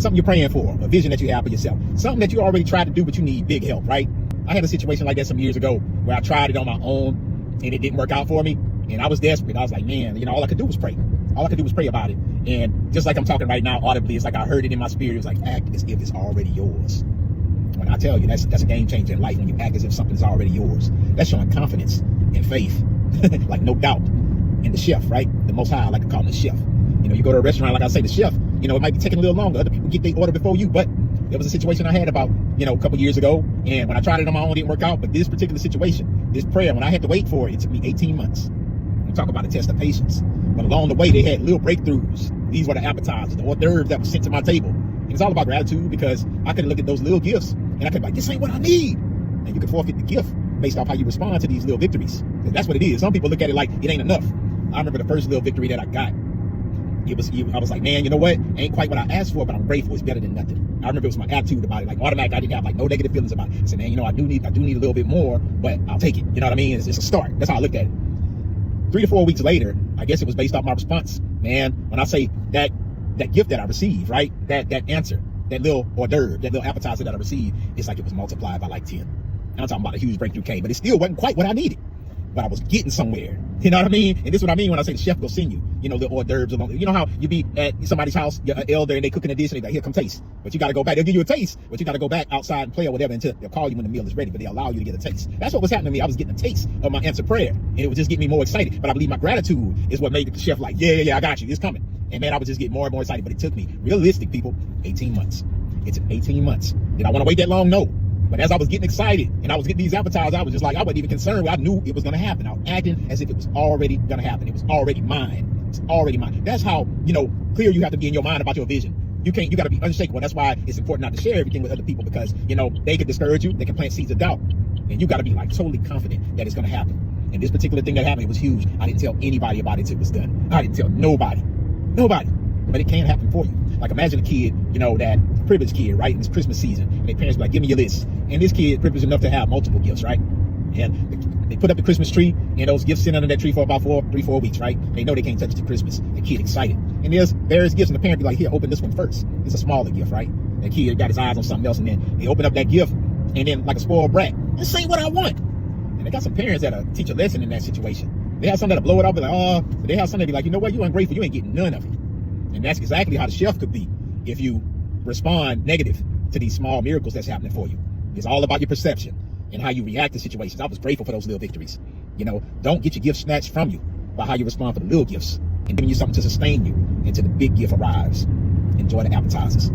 Something you're praying for, a vision that you have for yourself, something that you already tried to do, but you need big help, right? I had a situation like that some years ago where I tried it on my own and it didn't work out for me. And I was desperate. I was like, man, all I could do was pray. All I could do was pray about it. And just like I'm talking right now audibly, it's like I heard it in my spirit. It was like, act as if it's already yours. When I tell you, that's a game changer in life, when you act as if something's already yours. That's showing confidence and faith, like no doubt in the chef, right? The Most High, I like to call him the chef. You go to a restaurant, like I say, the chef, it might be taking a little longer. Other people get their order before you, but there was a situation I had about, a couple years ago. And when I tried it on my own, it didn't work out. But this particular situation, this prayer, when I had to wait for it, it took me 18 months. We talk about a test of patience. But along the way, they had little breakthroughs. These were the appetizers, the hors d'oeuvres that was sent to my table. And it's all about gratitude, because I could look at those little gifts and I could be like, this ain't what I need. And you can forfeit the gift based off how you respond to these little victories. That's what it is. Some people look at it like it ain't enough. I remember the first little victory that I got. I was like, man, you know what? Ain't quite what I asked for, but I'm grateful. It's better than nothing. I remember it was my attitude about it. Like automatic, I didn't have like no negative feelings about it. I said, man, I do need a little bit more, but I'll take it. You know what I mean? It's a start. That's how I looked at it. 3 to 4 weeks later, I guess it was based off my response. Man, when I say that gift that I received, right? That answer, that little hors d'oeuvre, that little appetizer that I received, it's like it was multiplied by like 10. I'm talking about a huge breakthrough came, but it still wasn't quite what I needed. But I was getting somewhere. You know what I mean? And this is what I mean when I say the chef will send you, the hors d'oeuvres along. You know how you be at somebody's house, you're an elder, and they cooking a dish, and they like, here, come taste. But you got to go back. They'll give you a taste, but you got to go back outside and play or whatever until they'll call you when the meal is ready, but they allow you to get a taste. That's what was happening to me. I was getting a taste of my answered prayer, and it was just getting me more excited. But I believe my gratitude is what made the chef like, yeah, I got you. It's coming. And man, I was just getting more and more excited. But it took me, realistic people, 18 months. It took 18 months. Did I want to wait that long? No. But as I was getting excited and I was getting these appetizers, I was just like, I wasn't even concerned. I knew it was going to happen. I was acting as if it was already going to happen. It was already mine. It's already mine. That's how, clear you have to be in your mind about your vision. You got to be unshakable. That's why it's important not to share everything with other people, because, they can discourage you. They can plant seeds of doubt. And you got to be like totally confident that it's going to happen. And this particular thing that happened, it was huge. I didn't tell anybody about it until it was done. I didn't tell nobody. But it can happen for you. Like imagine a kid, that privileged kid, right? In this Christmas season, and their parents be like, give me your list. And this kid privileged enough to have multiple gifts, right? And they put up the Christmas tree, and those gifts sit under that tree for about 3-4 weeks, right? They know they can't touch the Christmas. The kid excited. And there's various gifts, and the parent be like, here, open this one first. It's a smaller gift, right? The kid got his eyes on something else, and then they open up that gift, and then like a spoiled brat, this ain't what I want. And they got some parents that'll teach a lesson in that situation. They have some that'll blow it off, be like, oh, but they have some that'll be like, you know what, you ungrateful, you ain't getting none of it. And that's exactly how the chef could be if you respond negative to these small miracles that's happening for you. It's all about your perception and how you react to situations. I was grateful for those little victories. Don't get your gift snatched from you by how you respond for the little gifts, and giving you something to sustain you until the big gift arrives. Enjoy the appetizers.